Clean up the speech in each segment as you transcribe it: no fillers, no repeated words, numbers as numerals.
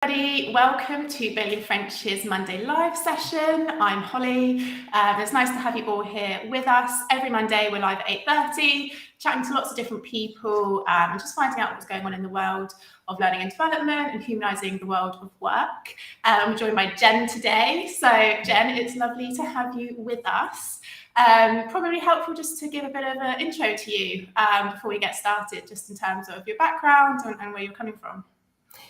Everybody, welcome to Bailey French's Monday Live session. I'm Holly. It's nice to have you all here with us. Every Monday we're live at 8:30, chatting to lots of different people and just finding out what's going on in the world of learning and development and humanising the world of work. I'm joined by Jen today. So Jen, it's lovely to have you with us. Probably helpful just to give a bit of an intro to you before we get started, just in terms of your background and where you're coming from.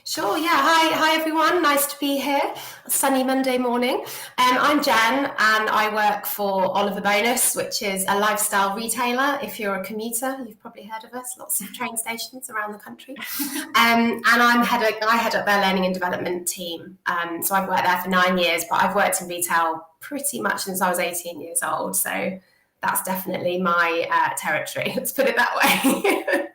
Sure, yeah. Hi everyone. Nice to be here. A sunny Monday morning. I'm Jen and I work for Oliver Bonas, which is a lifestyle retailer. If you're a commuter, you've probably heard of us, lots of train stations around the country. And I head up their learning and development team. So I've worked there for 9 years, but I've worked in retail pretty much since I was 18 years old. So that's definitely my territory, let's put it that way.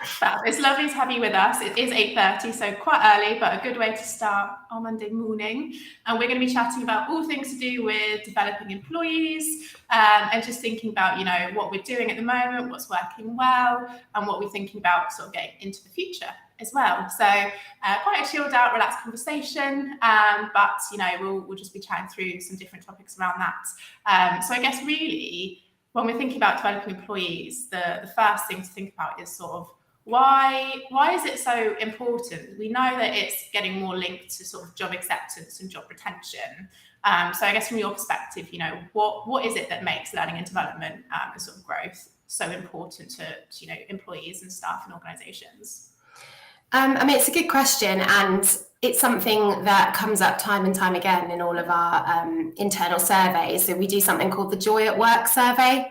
Fab. It's lovely to have you with us. It is 8:30, so quite early, but a good way to start our Monday morning. And we're going to be chatting about all things to do with developing employees and just thinking about, what we're doing at the moment, what's working well, and what we're thinking about sort of getting into the future as well. So quite a chilled out, relaxed conversation, but, we'll just be chatting through some different topics around that. So I guess really, when we're thinking about developing employees, the first thing to think about is sort of why is it so important? We know that it's getting more linked to sort of job acceptance and job retention. So I guess from your perspective, what is it that makes learning and development and sort of growth so important to employees and staff and organisations? It's a good question, and it's something that comes up time and time again in all of our internal surveys. So we do something called the Joy at Work survey,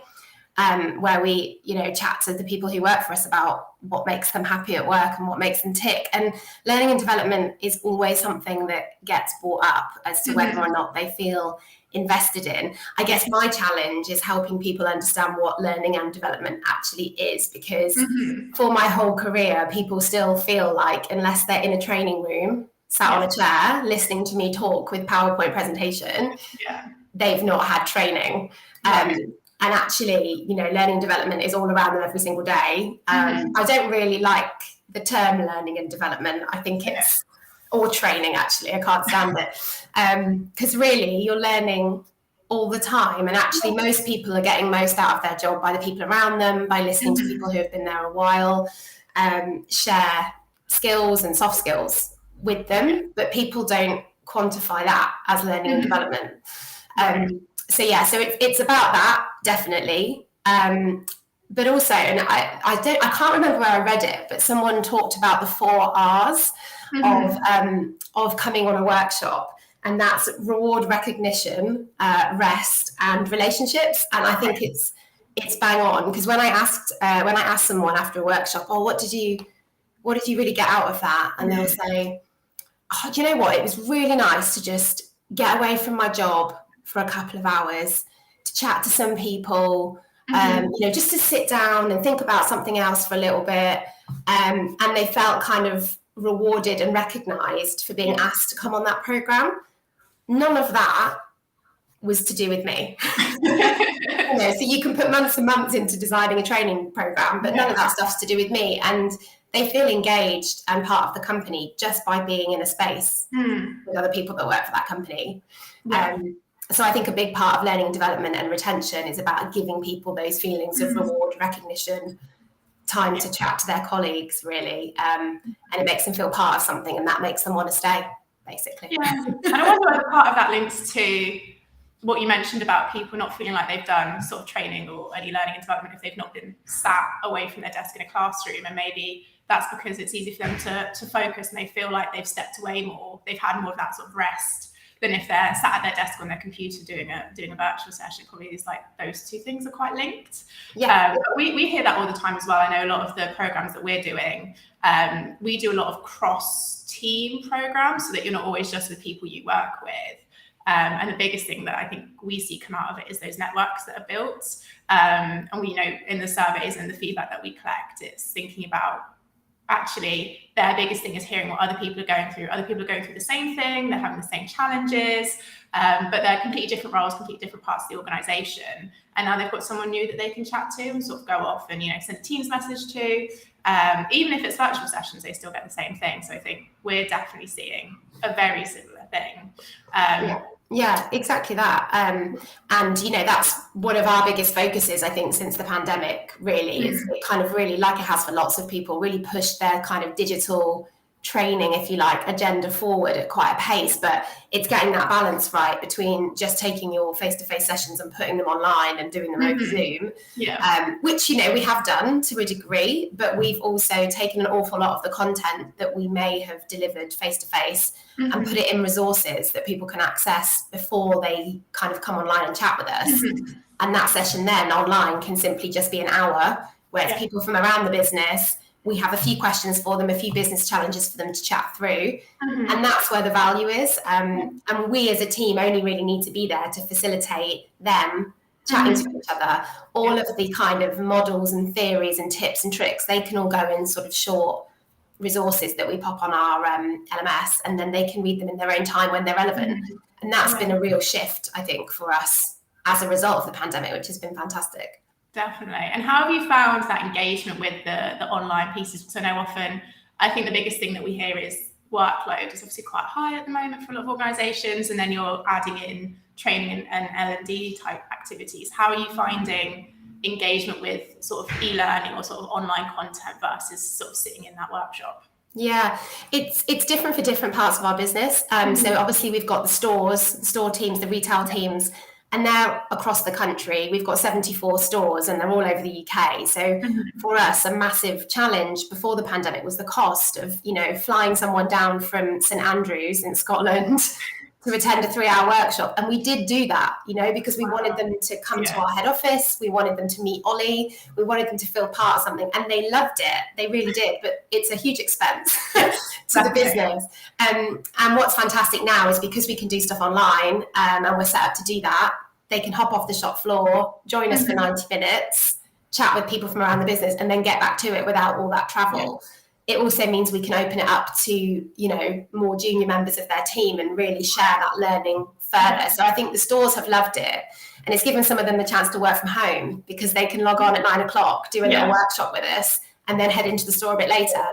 where we, chat to the people who work for us about what makes them happy at work and what makes them tick. And learning and development is always something that gets brought up as to whether or not they feel invested in. I guess my challenge is helping people understand what learning and development actually is, because for my whole career, people still feel like unless they're in a training room, sat on a chair, listening to me talk with PowerPoint presentation, they've not had training. And actually, learning and development is all around them every single day. I don't really like the term learning and development. I think it's, or training actually, I can't stand it. Because really you're learning all the time. And actually most people are getting most out of their job by the people around them, by listening to people who have been there a while, share skills and soft skills with them, but people don't quantify that as learning and development. So it's about that, definitely. But also, and I can't remember where I read it, but someone talked about the 4 R's of coming on a workshop, and that's reward, recognition, rest, and relationships. And I think it's bang on, because when I asked someone after a workshop, what did you really get out of that? And they'll say, do you know what? It was really nice to just get away from my job for a couple of hours, to chat to some people, just to sit down and think about something else for a little bit. And they felt kind of rewarded and recognised for being asked to come on that programme. None of that was to do with me. So you can put months and months into designing a training programme, but none of that stuff's to do with me. And they feel engaged and part of the company just by being in a space with other people that work for that company. So I think a big part of learning and development and retention is about giving people those feelings of reward, recognition, time to chat to their colleagues, really. And it makes them feel part of something, and that makes them want to stay, basically. Yeah. And I wonder whether part of that links to what you mentioned about people not feeling like they've done sort of training or any learning and development if they've not been sat away from their desk in a classroom. And maybe that's because it's easy for them to focus, and they feel like they've stepped away more, they've had more of that sort of rest than if they're sat at their desk on their computer doing a virtual session. Probably is like those two things are quite linked. We hear that all the time as well. I know a lot of the programs that we're doing, we do a lot of cross team programs, so that you're not always just with people you work with. And the biggest thing that I think we see come out of it is those networks that are built. And we know in the surveys and the feedback that we collect, it's thinking about actually their biggest thing is hearing what other people are going through. Other people are going through the same thing, they're having the same challenges, but they're completely different roles, completely different parts of the organisation. And now they've got someone new that they can chat to and sort of go off and, send a Teams message to. even if it's virtual sessions, they still get the same thing. So I think we're definitely seeing a very similar thing. Yeah, exactly that. And, that's one of our biggest focuses, I think, since the pandemic, really, is it kind of really, like it has for lots of people, really pushed their kind of digital training, if you like, agenda forward at quite a pace. But it's getting that balance right between just taking your face-to-face sessions and putting them online and doing them over Zoom, which, we have done to a degree, but we've also taken an awful lot of the content that we may have delivered face-to-face and put it in resources that people can access before they kind of come online and chat with us. And that session then online can simply just be an hour where it's people from around the business. We have a few questions for them, a few business challenges for them to chat through. And that's where the value is. And we as a team only really need to be there to facilitate them chatting to each other. All of the kind of models and theories and tips and tricks, they can all go in sort of short resources that we pop on our LMS, and then they can read them in their own time when they're relevant. And that's been a real shift, I think, for us as a result of the pandemic, which has been fantastic. Definitely. And how have you found that engagement with the online pieces? Because I know often, I think the biggest thing that we hear is workload is obviously quite high at the moment for a lot of organisations, and then you're adding in training and L&D type activities. How are you finding engagement with sort of e-learning or sort of online content versus sort of sitting in that workshop? Yeah, it's different for different parts of our business. So obviously we've got the store teams, the retail teams, and they're across the country. We've got 74 stores and they're all over the UK. So for us, a massive challenge before the pandemic was the cost of, flying someone down from St Andrews in Scotland to attend a 3-hour workshop. And we did do that, because we wanted them to come to our head office. We wanted them to meet Ollie. We wanted them to feel part of something. And they loved it. They really did. But it's a huge expense to the business. And what's fantastic now is because we can do stuff online and we're set up to do that, they can hop off the shop floor, join us for 90 minutes, chat with people from around the business, and then get back to it without all that travel. It also means we can open it up to, more junior members of their team and really share that learning further. So I think the stores have loved it. And it's given some of them the chance to work from home because they can log on at 9 o'clock, do a little workshop with us, and then head into the store a bit later.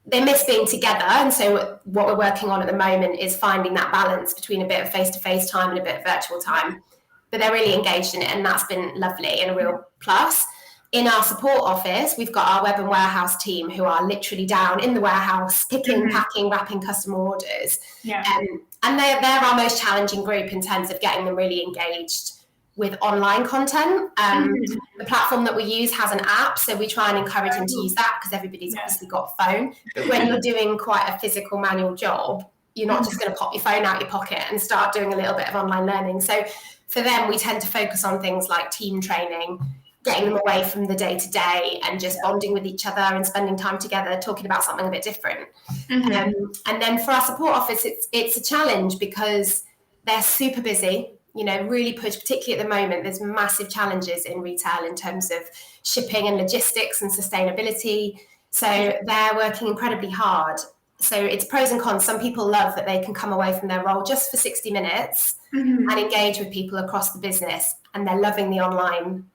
They miss being together. And so what we're working on at the moment is finding that balance between a bit of face-to-face time and a bit of virtual time. But they're really engaged in it, and that's been lovely and a real plus. In our support office, we've got our web and warehouse team who are literally down in the warehouse, picking, packing, wrapping customer orders. And they're our most challenging group in terms of getting them really engaged with online content. The platform that we use has an app, so we try and encourage them to use that because everybody's obviously got a phone. But when you're doing quite a physical manual job, you're not just going to pop your phone out your pocket and start doing a little bit of online learning. So for them, we tend to focus on things like team training, getting them away from the day-to-day and just bonding with each other and spending time together, talking about something a bit different. And then for our support office, it's a challenge because they're super busy, really pushed, particularly at the moment. There's massive challenges in retail in terms of shipping and logistics and sustainability. So they're working incredibly hard. So it's pros and cons. Some people love that they can come away from their role just for 60 minutes and engage with people across the business. And they're loving the online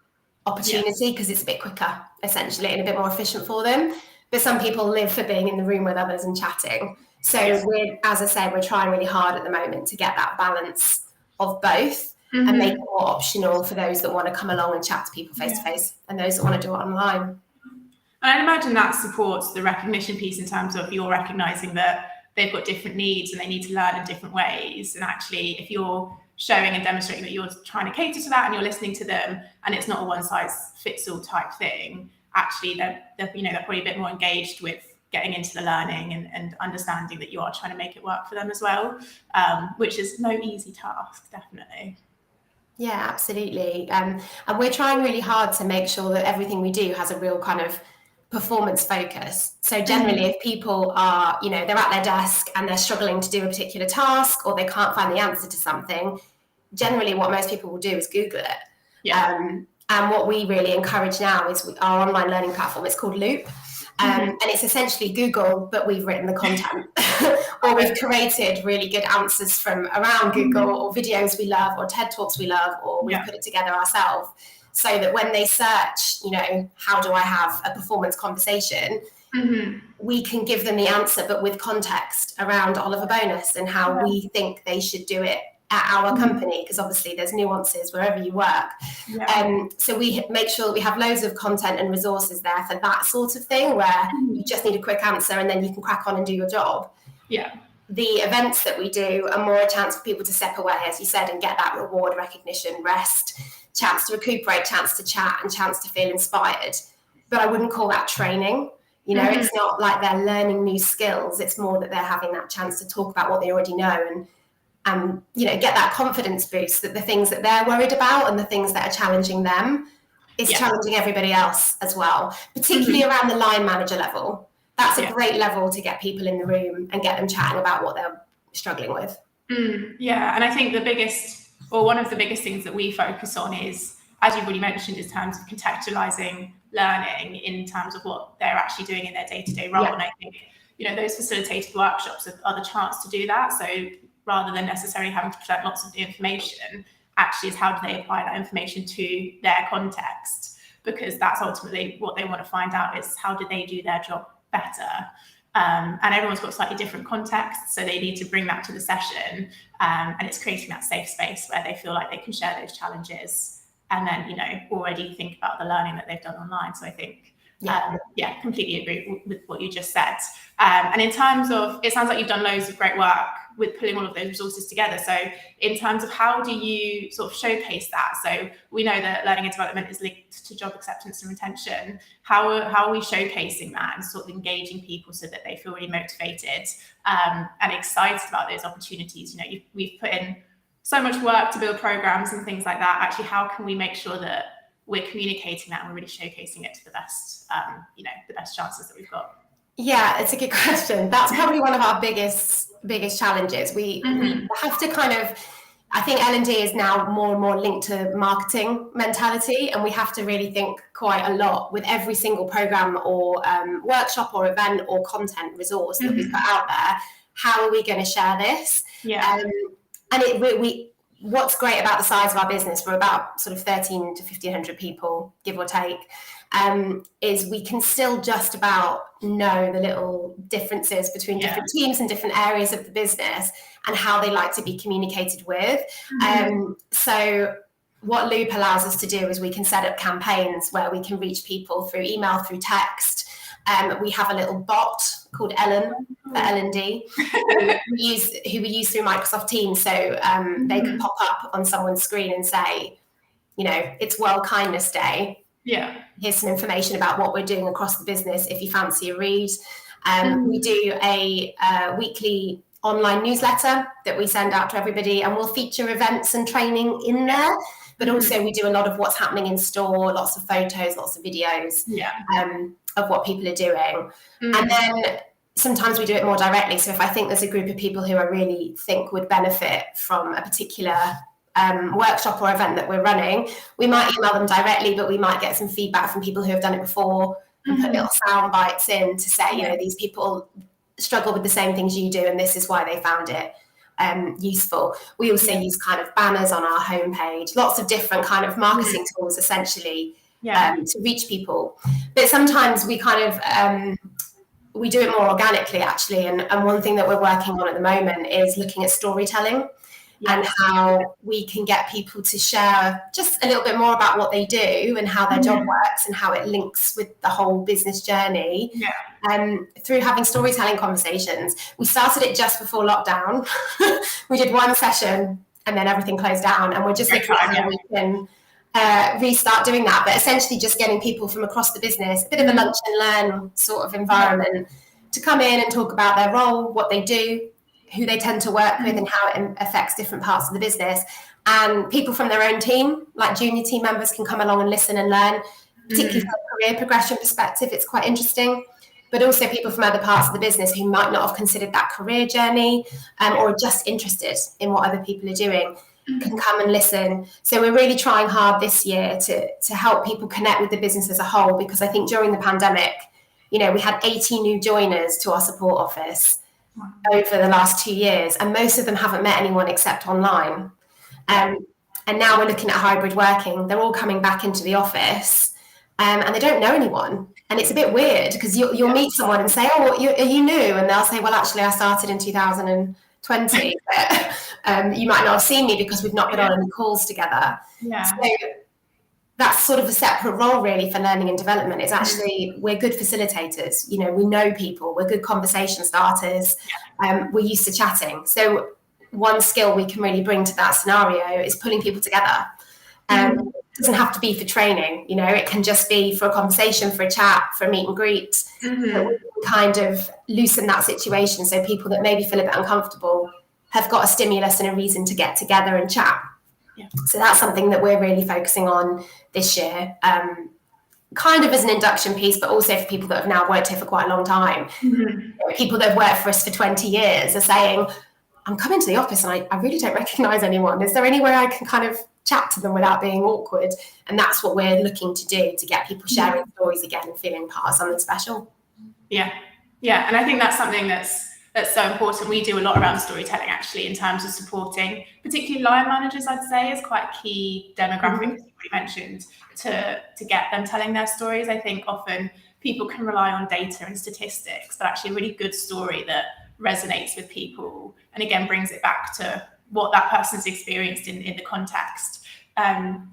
opportunity because it's a bit quicker, essentially, and a bit more efficient for them. But some people live for being in the room with others and chatting. So as I say, we're trying really hard at the moment to get that balance of both and make it more optional for those that want to come along and chat to people face to face and those that want to do it online. And I'd imagine that supports the recognition piece in terms of you're recognizing that they've got different needs and they need to learn in different ways. And actually, if you're showing and demonstrating that you're trying to cater to that and you're listening to them and it's not a one size fits all type thing, actually they're probably a bit more engaged with getting into the learning and understanding that you are trying to make it work for them as well, which is no easy task, definitely. Yeah, absolutely. And we're trying really hard to make sure that everything we do has a real kind of performance focus. So generally, if people are, they're at their desk and they're struggling to do a particular task or they can't find the answer to something, generally what most people will do is Google it. And what we really encourage now is our online learning platform. It's called Loop. And it's essentially Google, but we've written the content or we've created really good answers from around Google or videos we love or TED Talks we love, or we've put it together ourselves. so that when they search, how do I have a performance conversation, we can give them the answer, but with context around Oliver Bonas and how we think they should do it at our company, because obviously there's nuances wherever you work. So we make sure that we have loads of content and resources there for that sort of thing, where you just need a quick answer and then you can crack on and do your job. The events that we do are more a chance for people to step away, as you said, and get that reward, recognition, rest, chance to recuperate, chance to chat, and chance to feel inspired. But I wouldn't call that training. It's not like they're learning new skills. It's more that they're having that chance to talk about what they already know and get that confidence boost that the things that they're worried about and the things that are challenging them is challenging everybody else as well, particularly around the line manager level. That's a great level to get people in the room and get them chatting about what they're struggling with. And I think one of the biggest things that we focus on is, as you've already mentioned, in terms of contextualizing learning in terms of what they're actually doing in their day-to-day role. And I think, those facilitated workshops are the chance to do that. So rather than necessarily having to present lots of the information, actually is how do they apply that information to their context? Because that's ultimately what they want to find out, is how do they do their job better? And everyone's got slightly different contexts, so they need to bring that to the session. And it's creating that safe space where they feel like they can share those challenges and then, already think about the learning that they've done online. So I think, completely agree with what you just said. And in terms of, it sounds like you've done loads of great work with pulling all of those resources together. So in terms of how do you sort of showcase that? So we know that learning and development is linked to job acceptance and retention. How are we showcasing that and sort of engaging people so that they feel really motivated and excited about those opportunities? We've put in so much work to build programs and things like that. Actually, how can we make sure that we're communicating that and we're really showcasing it to the best, the best chances that we've got? Yeah, it's a good question. That's probably one of our biggest challenges. We have to I think L&D is now more and more linked to marketing mentality, and we have to really think quite a lot with every single program or workshop or event or content resource that we put out there. How are we going to share this? And what's great about the size of our business, we're about sort of 13 to 1,500 people, give or take, is we can still just about know the little differences between different teams and different areas of the business and how they like to be communicated with. So what Loop allows us to do is we can set up campaigns where we can reach people through email, through text. We have a little bot called Ellen for L&D, who we use through Microsoft Teams. So they can pop up on someone's screen and say, it's World Kindness Day. Here's some information about what we're doing across the business if you fancy a read. We do a weekly online newsletter that we send out to everybody, and we'll feature events and training in there. But also we do a lot of what's happening in store, lots of photos, lots of videos of what people are doing. And then sometimes we do it more directly. So if I think there's a group of people who I really think would benefit from a particular workshop or event that we're running, we might email them directly, but we might get some feedback from people who have done it before and put little sound bites in to say, these people struggle with the same things you do, and this is why they found it useful. We also use kind of banners on our homepage, lots of different kind of marketing tools essentially to reach people. But sometimes we kind of we do it more organically actually, and one thing that we're working on at the moment is looking at storytelling and how we can get people to share just a little bit more about what they do and how their job works and how it links with the whole business journey through having storytelling conversations. We started it just before lockdown. We did one session and then everything closed down, and we're just looking at how we can restart doing that, but essentially just getting people from across the business, a bit of a lunch and learn sort of environment, to come in and talk about their role, what they do, who they tend to work with, and how it affects different parts of the business. And people from their own team, like junior team members, can come along and listen and learn, particularly from a career progression perspective. It's quite interesting. But also people from other parts of the business who might not have considered that career journey or are just interested in what other people are doing can come and listen. So we're really trying hard this year to help people connect with the business as a whole, because I think during the pandemic, we had 80 new joiners to our support office over the last 2 years, and most of them haven't met anyone except online. And now we're looking at hybrid working. They're all coming back into the office, and they don't know anyone. And it's a bit weird because you'll meet someone and say, oh, are you new? And they'll say, well, actually, I started in 2020. But, you might not have seen me because we've not been on any calls together. Yeah. So that's sort of a separate role really for learning and development. It's actually, we're good facilitators. You know, we know people, we're good conversation starters. We're used to chatting. So one skill we can really bring to that scenario is pulling people together. It doesn't have to be for training, you know, it can just be for a conversation, for a chat, for a meet and greet. But we can kind of loosen that situation so people that maybe feel a bit uncomfortable have got a stimulus and a reason to get together and chat. Yeah. So that's something that we're really focusing on this year, kind of as an induction piece, but also for people that have now worked here for quite a long time. People that have worked for us for 20 years are saying, I'm coming to the office and I really don't recognise anyone. Is there any way I can kind of chat to them without being awkward? And that's what we're looking to do, to get people sharing stories again and feeling part of something special. Yeah. And I think that's something that's so important. We do a lot around storytelling actually in terms of supporting, particularly line managers, I'd say, is quite a key demographic, as you mentioned, to get them telling their stories. I think often people can rely on data and statistics, but actually a really good story that resonates with people and again brings it back to what that person's experienced in the context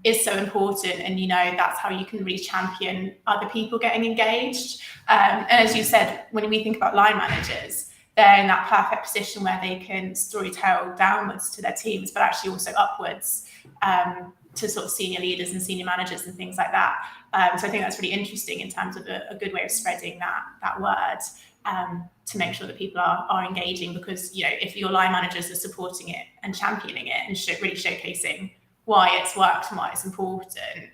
is so important. And you know, that's how you can really champion other people getting engaged. And as you said, when we think about line managers, they're in that perfect position where they can storytell downwards to their teams, but actually also upwards to sort of senior leaders and senior managers and things like that. So I think that's really interesting in terms of a good way of spreading that word to make sure that people are engaging, because, you know, if your line managers are supporting it and championing it and really showcasing why it's worked and why it's important,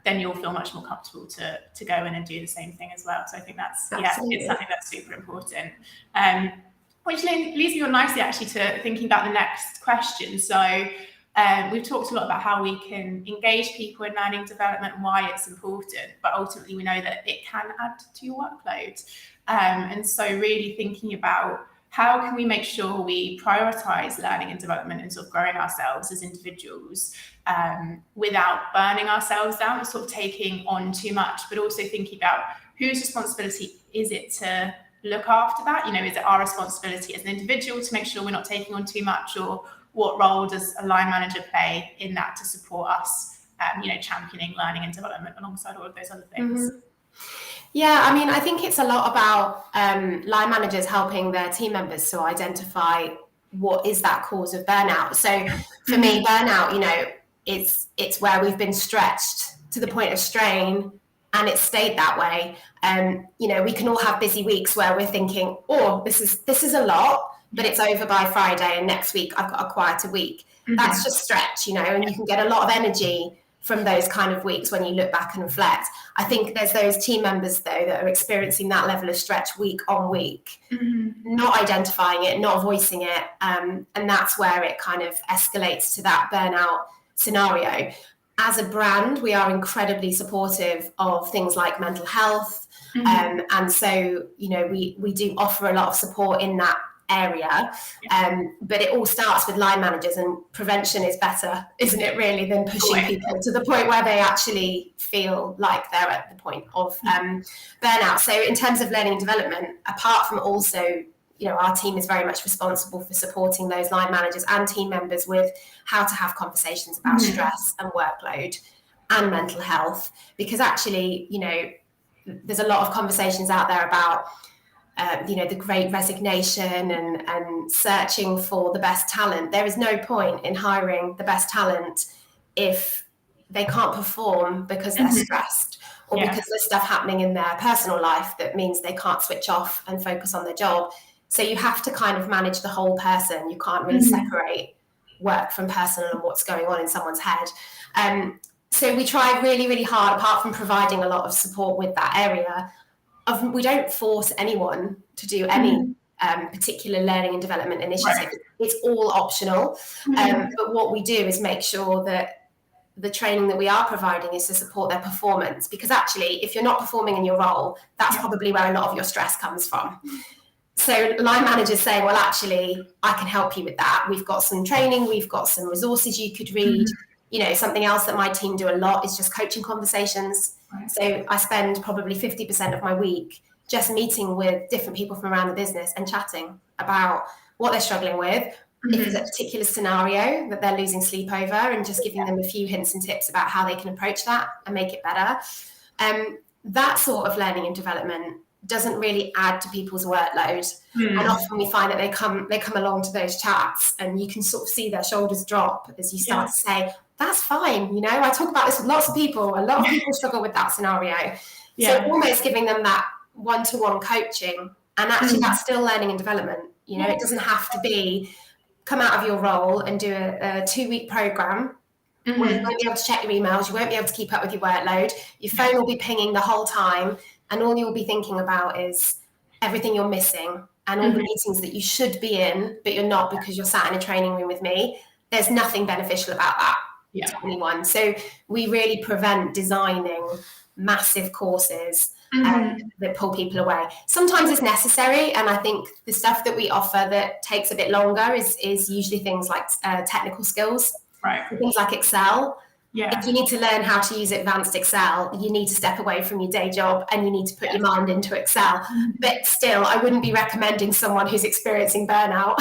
then you'll feel much more comfortable to go in and do the same thing as well. So I think that's, it's something that's super important. Which leads me on nicely actually to thinking about the next question. So we've talked a lot about how we can engage people in learning development and why it's important, but ultimately we know that it can add to your workload. And so really thinking about how can we make sure we prioritize learning and development and sort of growing ourselves as individuals without burning ourselves down and sort of taking on too much, but also thinking about whose responsibility is it to look after that? You know, is it our responsibility as an individual to make sure we're not taking on too much, or what role does a line manager play in that to support us, you know, championing learning and development alongside all of those other things? Yeah, I mean, I think it's a lot about line managers helping their team members to identify what is that cause of burnout. So for me, burnout, you know, it's where we've been stretched to the point of strain and it's stayed that way. You know, we can all have busy weeks where we're thinking, oh, this is a lot, but it's over by Friday and next week I've got a quieter week. That's just stretch, you know, and you can get a lot of energy from those kind of weeks when you look back and reflect. I think there's those team members though that are experiencing that level of stretch week on week, not identifying it, not voicing it, and that's where it kind of escalates to that burnout scenario. As a brand, we are incredibly supportive of things like mental health, and so, you know, we do offer a lot of support in that area, but it all starts with line managers, and prevention is better, isn't it, really, than pushing people to the point where they actually feel like they're at the point of burnout. So in terms of learning and development, apart from also, you know, our team is very much responsible for supporting those line managers and team members with how to have conversations about stress and workload and mental health, because actually, you know, there's a lot of conversations out there about you know, the great resignation and searching for the best talent. There is no point in hiring the best talent if they can't perform because they're stressed, or because there's stuff happening in their personal life that means they can't switch off and focus on their job. So you have to kind of manage the whole person. You can't really separate work from personal and what's going on in someone's head. So we try really, really hard, apart from providing a lot of support with that area, we don't force anyone to do any particular learning and development initiative. It's all optional. But what we do is make sure that the training that we are providing is to support their performance, because actually, if you're not performing in your role, that's probably where a lot of your stress comes from. So line managers say, well, actually, I can help you with that. We've got some training, we've got some resources you could read. You know, something else that my team do a lot is just coaching conversations. Right. So I spend probably 50% of my week just meeting with different people from around the business and chatting about what they're struggling with, if there's a particular scenario that they're losing sleep over, and just giving them a few hints and tips about how they can approach that and make it better. That sort of learning and development doesn't really add to people's workload. And often we find that they come along to those chats and you can sort of see their shoulders drop as you start to say, that's fine. You know, I talk about this with lots of people. A lot of people struggle with that scenario. So almost giving them that one-to-one coaching, and actually that's still learning and development. You know, it doesn't have to be come out of your role and do a 2-week program where you won't be able to check your emails, you won't be able to keep up with your workload, your phone will be pinging the whole time, and all you'll be thinking about is everything you're missing and all the meetings that you should be in, but you're not because you're sat in a training room with me. There's nothing beneficial about that to anyone. So we really prevent designing massive courses that pull people away. Sometimes it's necessary, and I think the stuff that we offer that takes a bit longer is usually things like technical skills, right? So things like Excel. If you need to learn how to use advanced Excel, you need to step away from your day job and you need to put your mind into Excel. But still, I wouldn't be recommending someone who's experiencing burnout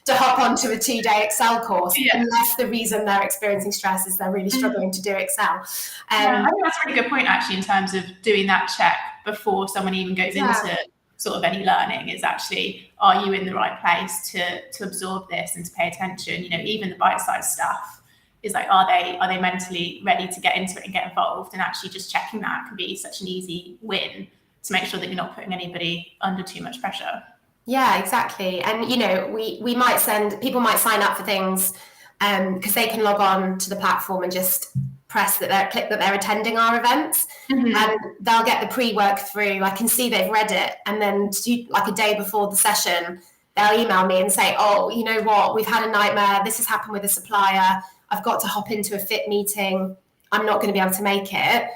to hop onto a 2-day Excel course unless the reason they're experiencing stress is they're really struggling to do Excel. I think that's a really good point, actually, in terms of doing that check before someone even goes into sort of any learning, is actually, are you in the right place to absorb this and to pay attention? You know, even the bite-sized stuff is like, are they mentally ready to get into it and get involved? And actually just checking that can be such an easy win to make sure that you're not putting anybody under too much pressure. Yeah, exactly. And, you know, we might people might sign up for things because they can log on to the platform and just click that they're attending our events, and they'll get the pre-work through. I can see they've read it, and then like a day before the session, they'll email me and say, oh, you know what, we've had a nightmare. This has happened with a supplier. I've got to hop into a fit meeting. I'm not going to be able to make it.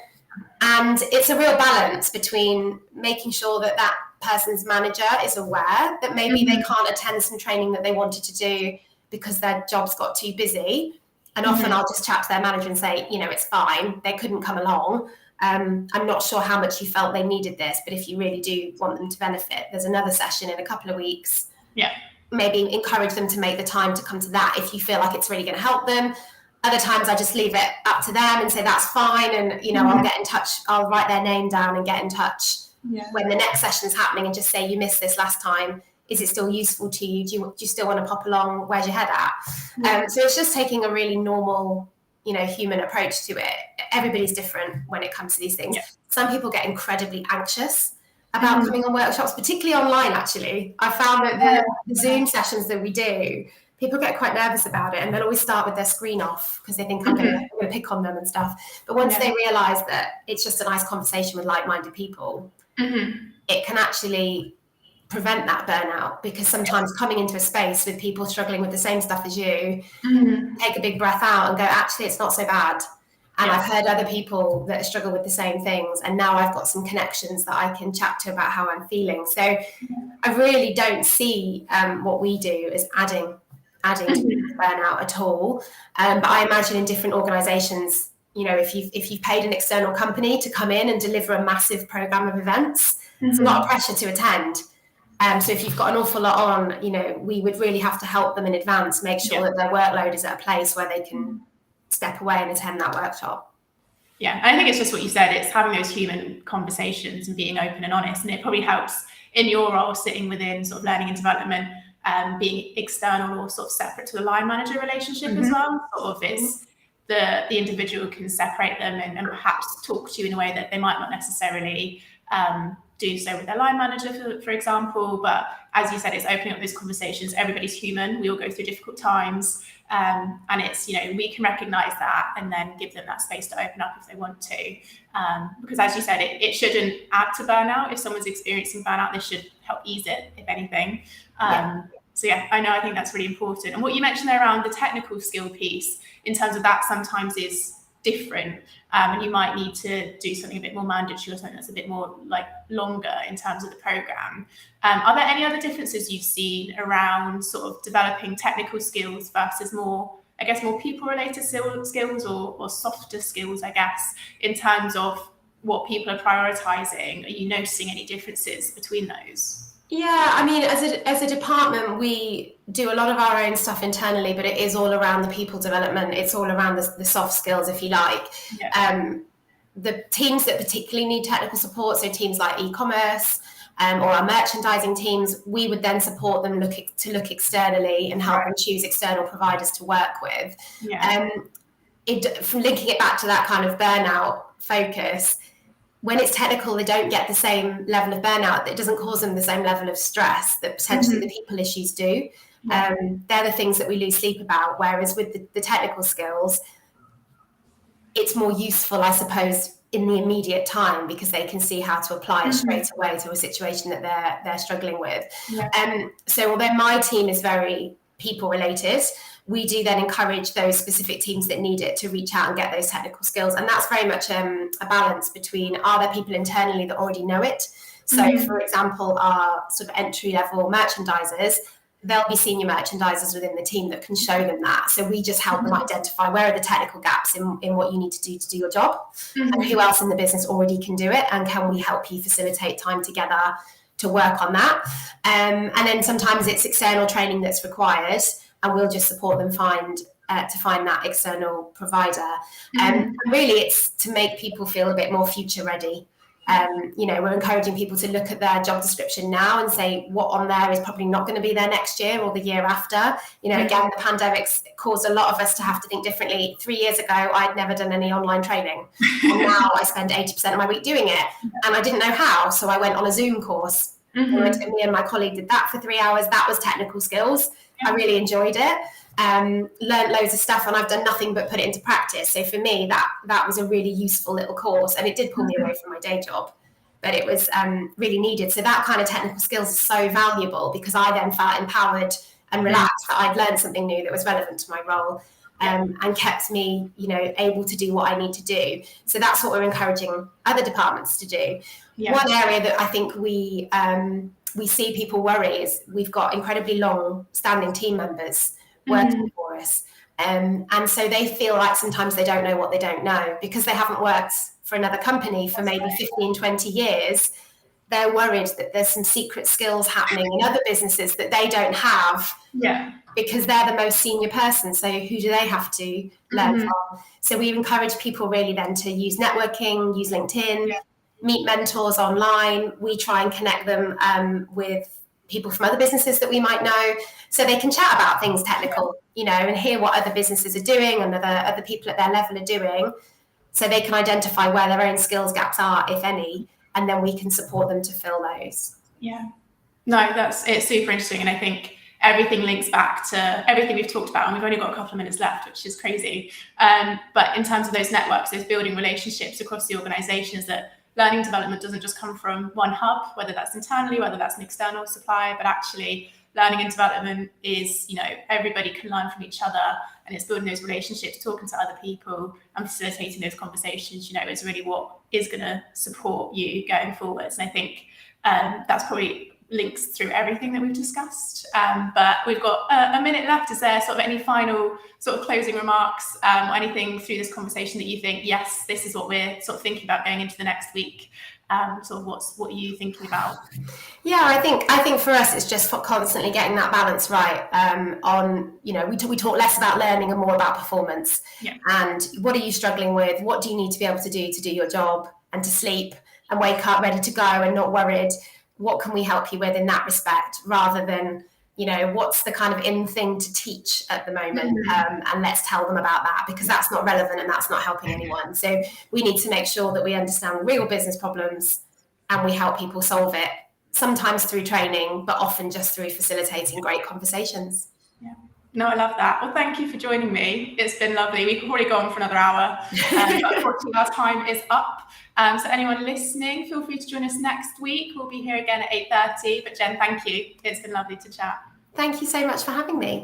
And it's a real balance between making sure that person's manager is aware that maybe they can't attend some training that they wanted to do because their job's got too busy. And often I'll just chat to their manager and say, you know, it's fine. They couldn't come along. I'm not sure how much you felt they needed this, but if you really do want them to benefit, there's another session in a couple of weeks. Maybe encourage them to make the time to come to that if you feel like it's really going to help them. Other times I just leave it up to them and say that's fine, and you know I'll get in touch, I'll write their name down and get in touch when the next session is happening and just say, you missed this last time, is it still useful to you? Do you still want to pop along? Where's your head at? So it's just taking a really normal, you know, human approach to it. Everybody's different when it comes to these things. Some people get incredibly anxious about coming on workshops, particularly online. Actually, I found that the Zoom sessions that we do, people get quite nervous about it, and they'll always start with their screen off because they think I'm going to pick on them and stuff. But once they realise that it's just a nice conversation with like-minded people, it can actually prevent that burnout, because sometimes coming into a space with people struggling with the same stuff as you, take a big breath out and go, actually, it's not so bad. And I've heard other people that struggle with the same things, and now I've got some connections that I can chat to about how I'm feeling. So I really don't see what we do as adding to burnout at all. But I imagine in different organisations, you know, if you've paid an external company to come in and deliver a massive programme of events, it's a lot of pressure to attend. So if you've got an awful lot on, you know, we would really have to help them in advance, make sure that their workload is at a place where they can step away and attend that workshop. Yeah, I think it's just what you said. It's having those human conversations and being open and honest. And it probably helps in your role sitting within sort of learning and development, being external or sort of separate to the line manager relationship as well. Sort of it's the individual can separate them and perhaps talk to you in a way that they might not necessarily do so with their line manager, for example. But as you said, it's opening up those conversations. Everybody's human. We all go through difficult times. And it's, you know, we can recognize that and then give them that space to open up if they want to. Because as you said, it shouldn't add to burnout. If someone's experiencing burnout, this should help ease it, if anything. So yeah, I think that's really important. And what you mentioned there around the technical skill piece, in terms of that sometimes is different, and you might need to do something a bit more mandatory or something that's a bit more like longer in terms of the program. Are there any other differences you've seen around sort of developing technical skills versus more people related skills or softer skills, I guess, in terms of what people are prioritizing? Are you noticing any differences between those? Yeah, I mean, as a department, we do a lot of our own stuff internally, but it is all around the people development. It's all around the soft skills, if you like. Yeah. The teams that particularly need technical support, so teams like e-commerce or our merchandising teams, we would then support them to look externally and help them choose external providers to work with. Yeah. From linking it back to that kind of burnout focus, when it's technical, they don't get the same level of burnout. It doesn't cause them the same level of stress that potentially the people issues do. They're the things that we lose sleep about. Whereas with the technical skills, it's more useful, I suppose, in the immediate time because they can see how to apply it straight away to a situation that they're struggling with. Yeah. So although my team is very people related, we do then encourage those specific teams that need it to reach out and get those technical skills. And that's very much a balance between, are there people internally that already know it? So for example, our sort of entry level merchandisers, there'll be senior merchandisers within the team that can show them that. So we just help them identify where are the technical gaps in what you need to do your job, and who else in the business already can do it, and can we help you facilitate time together to work on that. And then sometimes it's external training that's required, and we'll just support them to find that external provider. And really it's to make people feel a bit more future ready. We're encouraging people to look at their job description now and say what on there is probably not going to be there next year or the year after. Again, the pandemic's caused a lot of us to have to think differently. 3 years ago, I'd never done any online training. And now I spend 80% of my week doing it. And I didn't know how, so I went on a Zoom course. Me and my colleague did that for 3 hours. That was technical skills. I really enjoyed it. Learned loads of stuff, and I've done nothing but put it into practice. So for me, that was a really useful little course, and it did pull me away from my day job, but it was really needed. So that kind of technical skills is so valuable because I then felt empowered and relaxed that I'd learned something new that was relevant to my role, and kept me, able to do what I need to do. So that's what we're encouraging other departments to do. One area that I think we see people worry is we've got incredibly long-standing team members working for us. And so they feel like sometimes they don't know what they don't know because they haven't worked for another company for maybe 15, 20 years. They're worried that there's some secret skills happening in other businesses that they don't have because they're the most senior person. So who do they have to learn from? So we encourage people really then to use networking, use LinkedIn, meet mentors online. We try and connect them with people from other businesses that we might know, so they can chat about things technical, and hear what other businesses are doing and other people at their level are doing, so they can identify where their own skills gaps are, if any, and then we can support them to fill those. It's super interesting, and I think everything links back to everything we've talked about, and we've only got a couple of minutes left, which is crazy. But in terms of those networks, those building relationships across the organizations, that learning development doesn't just come from one hub, whether that's internally, whether that's an external supplier, but actually learning and development is, everybody can learn from each other, and it's building those relationships, talking to other people and facilitating those conversations, is really what is going to support you going forwards. And I think that's probably links through everything that we've discussed. But we've got a minute left. Is there sort of any final sort of closing remarks or anything through this conversation that you think, yes, this is what we're sort of thinking about going into the next week? Sort of what are you thinking about? Yeah, I think for us it's just constantly getting that balance right. We talk less about learning and more about performance. And what are you struggling with? What do you need to be able to do your job and to sleep and wake up ready to go and not worried? What can we help you with in that respect, rather than, what's the kind of in thing to teach at the moment, and let's tell them about that, because that's not relevant and that's not helping anyone. So we need to make sure that we understand real business problems and we help people solve it, sometimes through training, but often just through facilitating great conversations. No, I love that. Well, thank you for joining me. It's been lovely. We could probably go on for another hour, but unfortunately our time is up. So anyone listening, feel free to join us next week. We'll be here again at 8:30. But Jen, thank you. It's been lovely to chat. Thank you so much for having me.